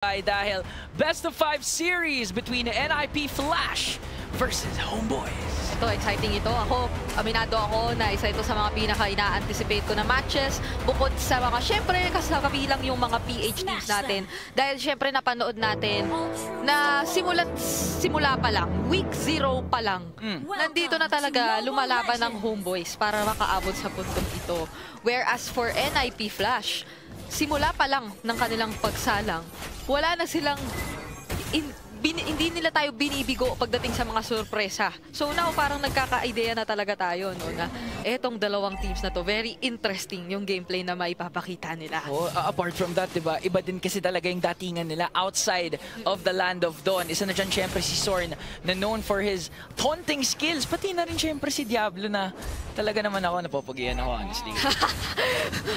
Dahil best of 5 series between NIP Flash versus Homeboys. Ito, exciting ito. Aminado ako na isa ito sa mga pinaka-ina-anticipate ko na matches. Bukod sa mga, syempre, kasabilang yung mga PH teams natin. Dahil syempre napanood natin na simula pa lang, week 0 pa lang, nandito na talaga lumalaban ng Homeboys para makaabot sa puntong ito. Whereas for NIP Flash, simula pa lang ng kanilang pagsalang, wala na silang, hindi nila tayo binibigo pagdating sa mga sorpresa. So now, parang nagkaka-idea na talaga tayo, no, na etong dalawang teams na to, very interesting yung gameplay na maipapakita nila. Oh, apart from that, diba, iba din kasi talaga yung datingan nila outside of the Land of Dawn. Isa na dyan syempre si Sorn, na known for his taunting skills. Pati na rin syempre si Diablo na talaga naman ako, napopogian ako, honestly.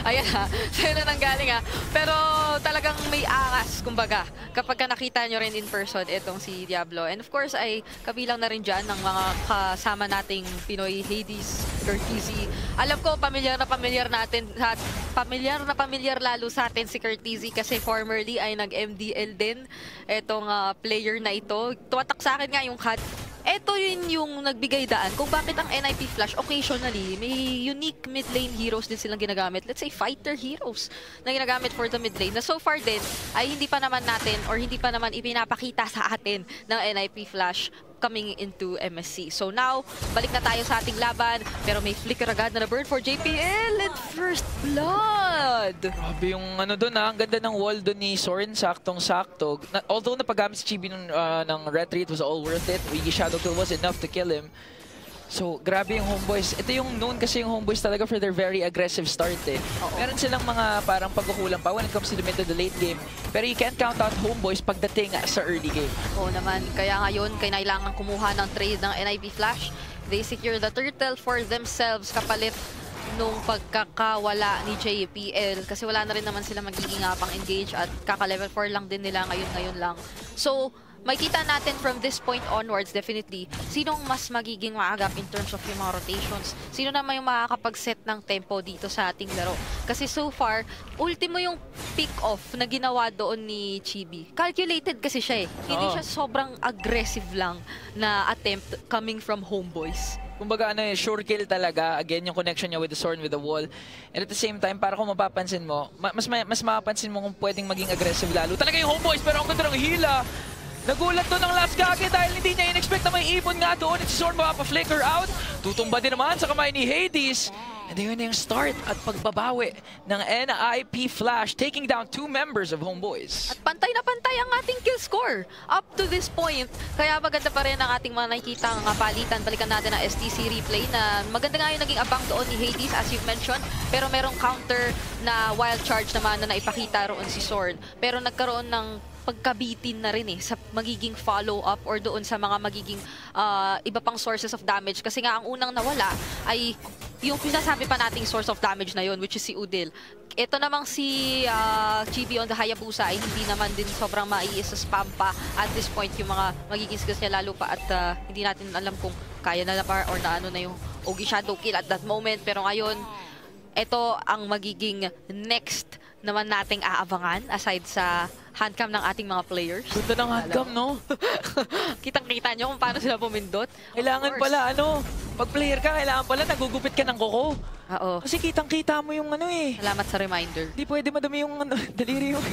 Ayan ha, sa'yo na nanggaling ha. Pero talagang may angas, kumbaga, kapag nakita nyo rin in person itong si Diablo. And of course, ay kabilang na rin dyan ng mga kasama nating Pinoy Hades, Curtizy. Alam ko, pamilyar na pamilyar lalo sa atin si Curtizy kasi formerly ay nag-MDL din itong player na ito. Tumatak sa akin nga yung cut. Ito yun yung nagbigay daan kung bakit ang NIP Flash occasionally may unique mid lane heroes din silang ginagamit. Let's say fighter heroes na ginagamit for the mid lane na so far din ay hindi pa naman natin or hindi pa naman ipinapakita sa atin ng NIP Flash coming into MSC. So now, balik na tayo sa ating laban pero may flicker agad na burn for JPL and first blood! Grabe yung ano doon ang ganda ng wall doon ni Sorn, saktong-sakto. Although napagamit si Chibi ng retreat, was all worth it. Wiggy Shadow Kill was enough to kill him. So, grabe yung Homeboys. Ito yung known kasi yung Homeboys talaga for their very aggressive start eh. Meron silang mga parang pagkukulang pa when it comes to the mid to the late game. Pero you can't count out Homeboys pagdating sa early game. Oo naman. Kaya ngayon, kailangan kumuha ng trade ng NIP Flash. They secure the turtle for themselves kapalit nung pagkakawala ni JPL. Kasi wala na rin naman sila magiging pang engage at kaka-level 4 lang din nila ngayon lang. So, makikita natin from this point onwards, definitely, sinong mas magiging maagap in terms of yung mga rotations. Sino naman yung makakapag-set ng tempo dito sa ating laro. Kasi so far, ultimo yung pick-off na ginawa doon ni Chibi. Calculated kasi siya eh. Hindi siya sobrang aggressive lang na attempt coming from Homeboys. Kumbaga ano eh, sure kill talaga. Again, yung connection niya with the Sorn, with the wall. And at the same time, para kung mapapansin mo, mas mapapansin mo kung pwedeng maging aggressive lalo. Talaga yung Homeboys, pero ang ganda ng hila. Nagulat doon ng last Kage dahil hindi niya in-expect na may ibon nga doon. At si Sorn mapapa-flicker out. Tutumba din naman sa kamay ni Hades. And yun na yung start at pagbabawi ng NIP Flash, taking down 2 members of Homeboys. At pantay na pantay ang ating kill score up to this point. Kaya maganda pa rin ang ating mga nakikita ng palitan. Balikan natin ang STC replay na maganda nga yung naging abang doon ni Hades as you've mentioned. Pero merong counter na wild charge naman na naipakita roon si Sorn. Pero nagkaroon ng pagkabitin na rin eh sa magiging follow-up or doon sa mga magiging iba pang sources of damage. Kasi nga ang unang nawala ay yung sinasabi pa nating source of damage na yun, which is si Udil. Ito namang si Chibi on the Hayabusa ay hindi naman din sobrang mai-spam pa at this point yung mga magiging skills niya lalo pa at hindi natin alam kung kaya na par or na ano na yung Ogi Shadow Kill at that moment. Pero ngayon, ito ang magiging next naman nating aabangan aside sa handcam ng ating mga players. Ganda ng handcam, no? Kitang-kita nyo kung paano sila pumindot. Kailangan pala, pag player ka, kailangan pala nagugupit ka ng kuko. Oo. Kasi kitang-kita mo yung eh. Salamat sa reminder. Hindi pwede madumi yung daliri yung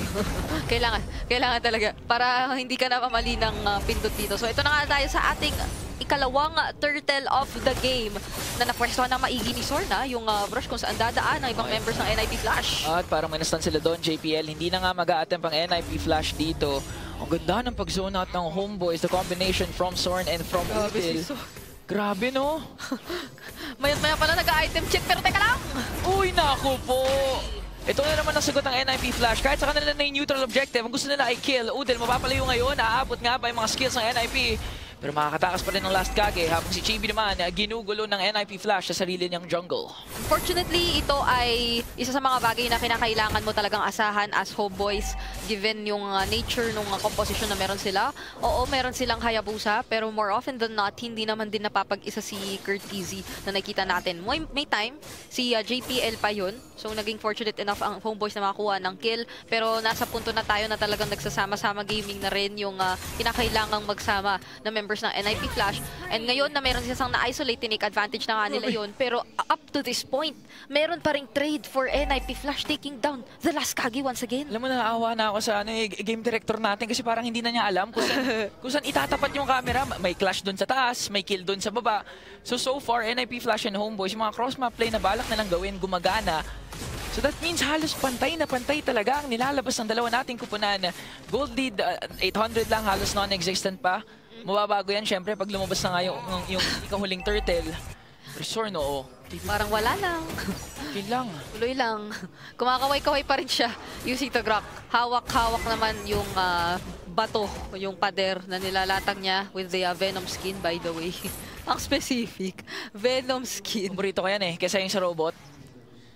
kailangan talaga para hindi ka na mamali ng pindot dito. So ito na nga tayo sa ating ikalawang turtle of the game na napwesto na maigi ni Sorn yung brush kung saan dadaan ng ibang members ng NIP Flash. At parang minastan sila doon, JPL. Hindi na nga mag-a-attempt ang NIP Flash dito. Ang ganda ng pag-zone out ng Homeboys. The combination from Sorn and from Udil. Grabe, no? Mayat-maya pala nag-item check pero teka lang! Uy, naku po! Ito na naman ang sagot ng NIP Flash. Kahit sa kanila na yung neutral objective, ang gusto nila ay kill. Udil, mapapalayo ngayon. Aabot nga ba yung mga skills ng NIP? Pero makakatakas pa rin ng last Kage habang si Chibi naman ginugulo ng NIP Flash sa sarili niyang jungle. Unfortunately, ito ay isa sa mga bagay na kinakailangan mo talagang asahan as homeboys given yung nature ng composition na meron sila. Oo, meron silang Hayabusa pero more often than not, hindi naman din napapag-isa si Curtizy na nakita natin. May time, si JPL pa yun. So, naging fortunate enough ang homeboys na makakuha ng kill. Pero nasa punto na tayo na talagang nagsasama-sama gaming na rin yung kinakailangang magsama na members ng NIP Flash. And ngayon na meron silang na-isolate, tinake advantage na nga nila yun. Pero up to this point, meron pa ring trade for NIP Flash taking down the last Kage once again. Alam mo, naawa na ako sa game director natin kasi parang hindi na niya alam kung saan itatapat yung camera. May clash dun sa taas, may kill dun sa baba. So far, NIP Flash and Homeboys, yung mga cross-map play na balak na lang gawin, gumagana. So that means halos pantay na pantay talaga ang nilalabas ng dalawa nating kupunan. Gold lead, 800 lang, halos non-existent pa. Mababago yan, syempre, pag lumabas na nga yung ikahuling turtle. Pero sure, no. Parang wala lang. Okay lang. Tuloy lang. Kumakaway-kaway pa rin siya using the Grok. Hawak-hawak naman yung bato, yung pader na nilalatag niya with the Venom skin, by the way. Ang specific. Venom skin. Paborito ko yan eh, kesa yung sa robot.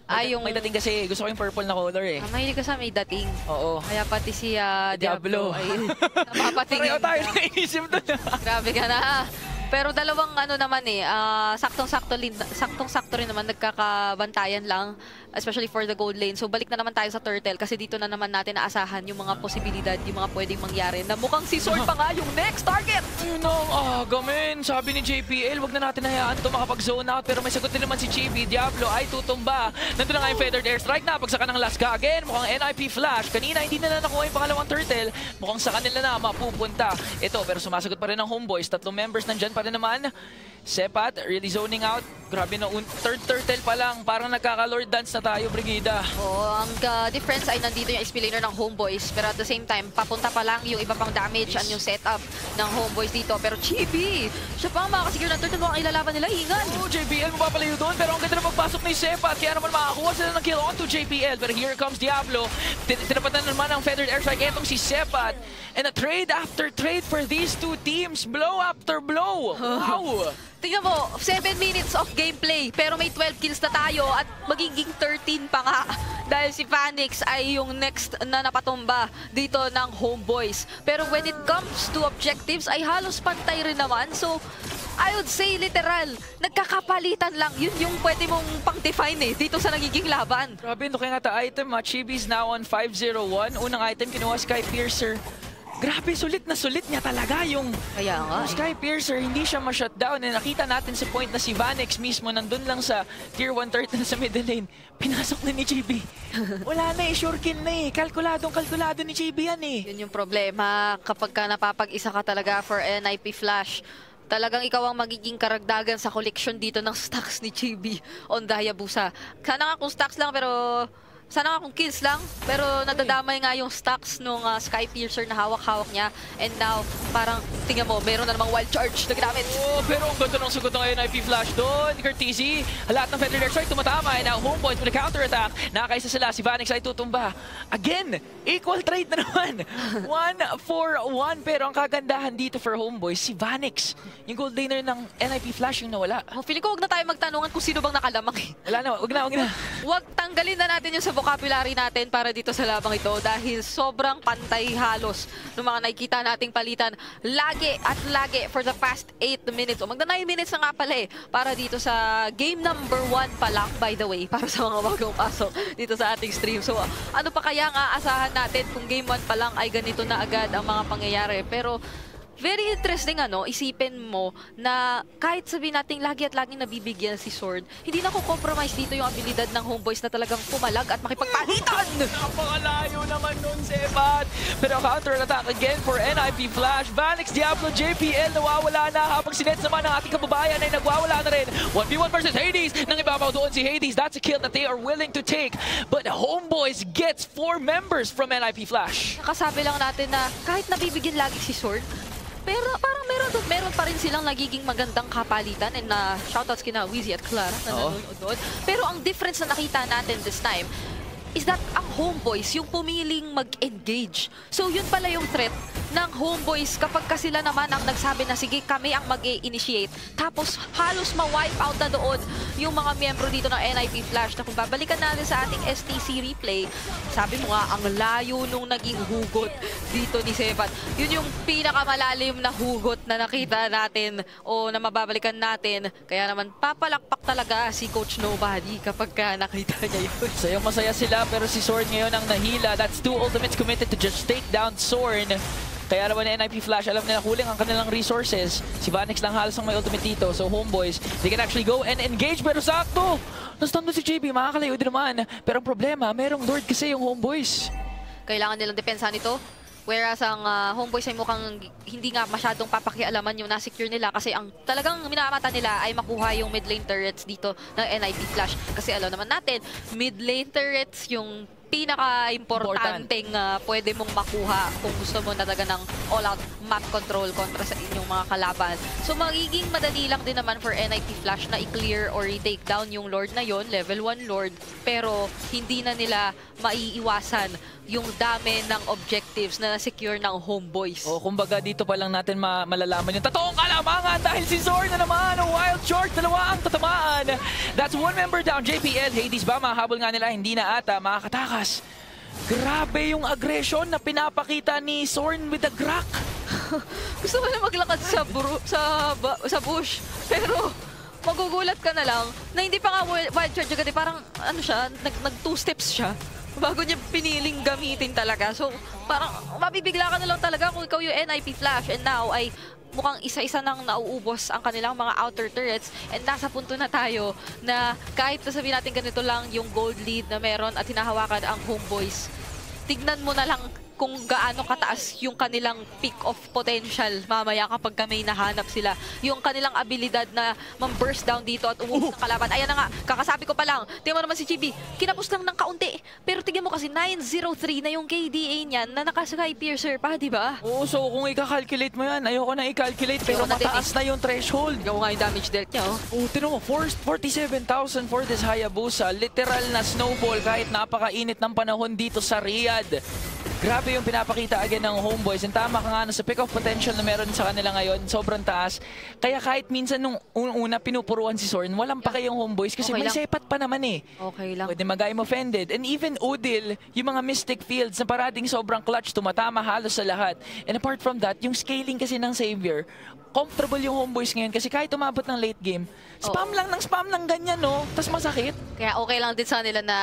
May dating kasi, gusto ko yung purple na color eh. Mahilig ka sa may dating. Oo. Kaya pati si Diablo ay napapatingin. Pareho tayo naisip doon. Grabe ka na. Pero dalawang naman saktong-sakto rin naman, nagkakabantayan lang, especially for the gold lane. So balik na naman tayo sa turtle kasi dito na naman natin naasahan yung mga posibilidad, yung mga pwedeng mangyari na mukhang si Sword pa nga yung next target. Ayun ang gamin. Sabi ni JPL, wag na natin hayaan ito makapag-zone out. Pero may sagot din naman si Chibi. Diablo ay tutumba. Nandun na nga yung feathered airstrike na. Pagsaka ng last Kage. Mukhang NIP Flash. Kanina hindi na nakuha yung pangalawang turtle. Mukhang sa kanila na mapupunta. Ito, pero sumasagot pa rin ng Homeboys. 3 members nandyan pa rin naman. Sepat, really zoning out. Grabe na, third turtle pa lang. Parang nagkaka-lord dance na tayo, Brigida. Oo, ang difference ay nandito yung SP laner ng Homeboys. Pero at the same time, papunta pa lang yung iba pang damage and yung setup ng Homeboys dito. Pero Chibi, siya pa ang makakasecure ng turtle. Mukhang ilalaban nila, Ingan. Oo, JPL mapapalayo doon. Pero ang ganda na pagpasok ni Sepat. Kaya naman makakuha sila ng kill onto JPL. Pero here comes Diablo. Tinapatan naman ang feathered airstrike. Etong si Sepat. And a trade after trade for these two teams. Blow after blow. Wow! Tingnan mo, 7 minutes of gameplay, pero may 12 kills na tayo at magiging 13 pa nga. Dahil si Vanix ay yung next na napatumba dito ng Homeboys. Pero when it comes to objectives, ay halos pantay rin naman. So, I would say literal, nagkakapalitan lang. Yun yung pwede mong pang-define dito sa nagiging laban. Grabe, looking at the item, Chibi's now on 501. Unang item, kinuha Sky Piercer. Grabe, sulit na sulit niya talaga yung Kaya nga, Sky Piercer. Hindi siya ma-shutdown. And nakita natin sa point na si Vanix mismo nandun lang sa tier 1 turtle sa middle lane. Pinasok na ni Chibi. Wala na sure kill na kalkulado ni Chibi yan Yun yung problema kapag ka napapag-isa ka talaga for NIP Flash. Talagang ikaw ang magiging karagdagan sa collection dito ng stacks ni Chibi on the Hayabusa. Sana nga kung stacks lang pero sana nga kung kills lang, pero nadadamay nga yung stacks nung Sky Piercer na hawak-hawak niya. And now, parang, tingnan mo, meron na namang wild charge na ginamit. Oh, pero ang ganda ng sagot ng NIP Flash doon. Curtizy, lahat ng feathered airstrike tumatama. And now, Homeboys with a counter-attack. Nakakaisa sila, si Vanix ay tutumba. Again, equal trade na naman. 1-4-1. Pero ang kagandahan dito for Homeboys, si Vanix. Yung gold laner ng NIP Flash yung nawala. Oh, feeling ko, huwag na tayo magtanungan kung sino bang nakalamang Wala na, wag na. Huwag tanggalin na natin yung sa vocabulary natin para dito sa labang ito dahil sobrang pantay halos ng mga nakikita nating palitan lagi at lagi for the past 8 minutes. O magna 9 minutes na nga pala para dito sa game number 1 pa lang, by the way, para sa mga bagong pasok dito sa ating stream. So ano pa kaya nga asahan natin kung game 1 pa lang ay ganito na agad ang mga pangyayari. Pero very interesting isipin mo na kahit sabihin natin lagi at laging nabibigyan si Sword, hindi na compromise dito yung abilidad ng Homeboys na talagang pumalag at makipagpalitan. Napakalayo naman nun, Sepat. Pero counter-attack again for NIP Flash. Vanix, Diablo, JPL nawawala na habang si Nets naman ng ating kababayan ay nagwawala na rin. 1v1 versus Hades. Nang ibabaw doon si Hades. That's a kill that they are willing to take. But Homeboys gets 4 members from NIP Flash. Nakasabi lang natin na kahit nabibigyan lagi si Sword, pero parang meron pa rin silang nagiging magandang kapalitan and shoutouts kina Wheezy at Clara na nanonood doon. Pero ang difference na nakita natin this time, is that ang Homeboys yung pumiling mag-engage. So yun pala yung threat ng Homeboys kapag ka sila naman ang nagsabi na sige kami ang mag-initiate. Tapos halos ma-wipe out na doon yung mga miyembro dito ng NIP Flash na kung babalikan natin sa ating STC replay, sabi mo nga ang layo nung naging hugot dito ni Sepat. Yun yung pinakamalalim na hugot na nakita natin o na mababalikan natin. Kaya naman papalakpak talaga si Coach Nobody kapag ka nakita niya yun. Masaya sila pero si Zorn ngayon ang nahila. That's 2 ultimates committed to just take down Zorn. Kaya naman ni NIP Flash, alam nila kuling ang kanilang resources. Si Vanix lang halos ang may ultimate dito. So Homeboys, they can actually go and engage. Pero sakto! Nastun doon si JB, makakalayo din naman. Pero ang problema, merong Lord kasi yung Homeboys. Kailangan nilang depensa nito. Whereas ang Homeboys ay mukhang hindi nga masyadong papakialaman yung na-secure nila kasi ang talagang minamata nila ay makuha yung mid lane turrets dito ng NIP Flash. Kasi alam naman natin, mid lane turrets yung pinaka-importanteng pwede mong makuha kung gusto mo na talaga ng all-out map control kontra sa inyong mga kalaban. So magiging madali lang din naman for NIP Flash na i-clear or i-take down yung Lord na yon, level 1 Lord, pero hindi na nila maiiwasan yung dami ng objectives na secure ng Homeboys. O kumbaga dito pa lang natin malalaman yung totoong kalamangan dahil si Zorn na naman, Wild Short, dalawa ang tatamaan. That's 1 member down, JPL. Hades ba, mahabol nga nila, hindi na ata, makakatakas. Grabe yung aggression na pinapakita ni Zorn with the Grak. Gusto ko na maglakad sa bush, pero magugulat ka na lang na hindi pa nga Wild Charge agad, parang ano siya, nag 2 steps siya bago niya piniling gamitin talaga. So parang mabibigla ka na lang talaga kung ikaw yung NIP Flash, and now ay mukhang isa-isa nang nauubos ang kanilang mga outer turrets, and nasa punto na tayo na kahit sabihin natin ganito lang yung gold lead na meron at hinahawakan ang Homeboys, tignan mo na lang kung gaano kataas yung kanilang peak of potential mamaya kapag may nahanap sila. Yung kanilang abilidad na ma-burst down dito at umubos ng kalaban. Ayan na nga, kakasabi ko pa lang. Tingnan mo naman si GB, kinapos lang ng kaunti. Pero tingnan mo kasi 903 na yung KDA niyan na naka-Sky Piercer pa, di ba? Oo, so kung i-calculate mo yan, ayoko na i-calculate pero mataas na yung threshold. Ikaw nga yung damage dealt niya, oh. Oh, tinan mo, 47,000 for this Hayabusa. Literal na snowball kahit napakainit ng panahon dito sa Riyadh. Grabe yung pinapakita again ng Homeboys. And tama ka nga, sa pick of potential na meron sa kanila ngayon, sobrang taas. Kaya kahit minsan nung una pinupuruan si Zorn, walang pa kayong Homeboys kasi Okay may lang. Sepat pa naman eh. Okay lang. Pwede mag-I'm offended. And even Udil, yung mga Mystic Fields na parating sobrang clutch, tumatama halos sa lahat. And apart from that, yung scaling kasi ng Savior, comfortable yung Homeboys ngayon kasi kahit umabot ng late game, spam lang ganyan, no? Tapos masakit. Kaya okay lang din sa nila na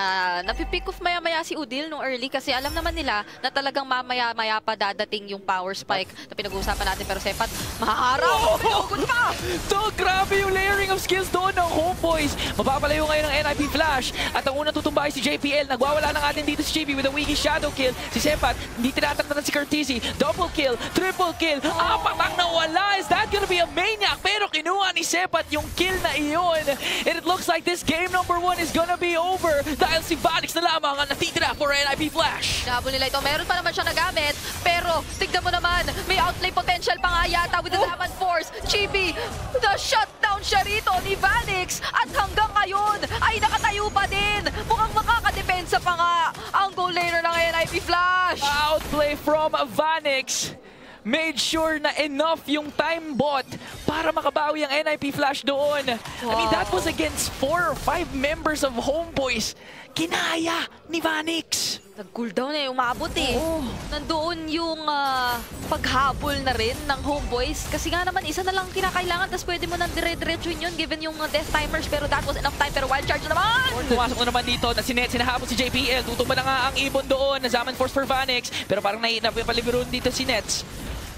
napipick off maya-maya si Udil nung early kasi alam naman nila na talagang mamaya-maya pa dadating yung power spike na pinag-uusapan natin, pero Sepat, mahaharap! Pinagod pa! So, grabe yung layering of skills doon ng Homeboys. Mapapalayo ngayon ng NIP Flash at ang unang tutumbahay si JPL. Nagwawala na atin dito si JP with a wiggy shadow kill. Si Sepat, hindi tinataktan si Curtisi. Double kill, triple kill, apat ang nawala. Is that gonna be a maniac? Pero kinuha ni Sepat yung kill na iyon. And it looks like this game number 1 is gonna be over dahil si Vanix na lamang ang natitira for NIP Flash. Nahabol nila ito. Meron pa naman siya nagamit, pero tignan mo naman, may outplay potential pa nga yata with the Diamond Force. GB, the shutdown siya rito ni Vanix at hanggang ngayon ay nakatayo pa din. Mukhang makakadepensa pa nga ang goal laner ng NIP Flash. Outplay from Vanix. Made sure na enough yung time bot para makabawi ang NIP Flash doon. I mean, that was against 4 or 5 members of Homeboys. Kinaya ni Vanix. Nag-cooldown eh, umabot eh. Oo. Nandoon yung paghabol na rin ng Homeboys. Kasi nga naman, isa na lang kinakailangan, tapos pwede mo nang dire-diretsuin yun given yung death timers, pero that was enough time. Pero wild charge na naman! Pumasok na naman dito, sinahabol si JPL. Tutumba na nga ang ibon doon. Nazaman force for Vanix. Pero parang napalibiroon dito si Nets.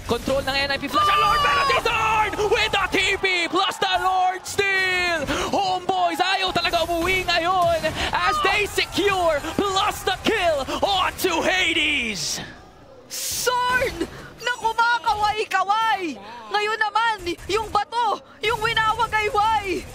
Control ng NIP Flash. Ang Lord penalty Zorn with the TP plus the Lord steal. Homeboys ayaw talaga umuwi ngayon as they secure plus the kill onto Hades. Zorn na kumakaway-kaway! Ngayon naman, yung bato, yung winawagayway!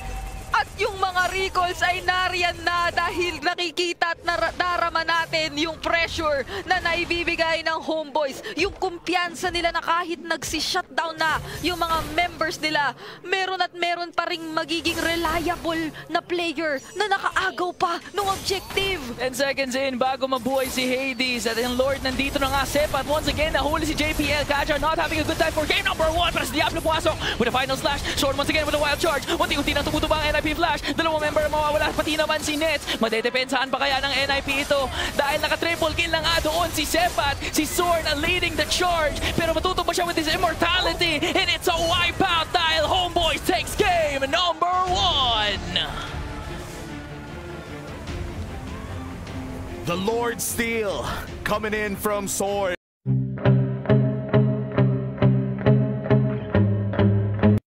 At yung mga recalls ay nariyan na dahil nakikita at narama natin yung pressure na naibibigay ng Homeboys. Yung kumpiyansa nila na kahit nagsi-shutdown na yung mga members nila, meron at meron pa ring magiging reliable na player na nakaagaw pa ng objective. 10 seconds in bago mabuhay si Hades. At yung Lord nandito na nga, Sepat. Once again, nahuli si JPL. Kaja not having a good time for game number 1. Para si Diablo pumasok with a final slash. Sword once again with a wild charge. Unti-unti nang tumutuba ang NIP Flash. Dalawang member ang mawawala. Pati naman si Nets. Madedepensahan pa kaya ng NIP ito? Dahil naka-triple kill na nga doon si Sepat. Si Sword leading the charge. Pero matutupa siya with his immortality. And it's a wipeout dahil Homeboys takes game number 1. The Lord Steel coming in from Sword.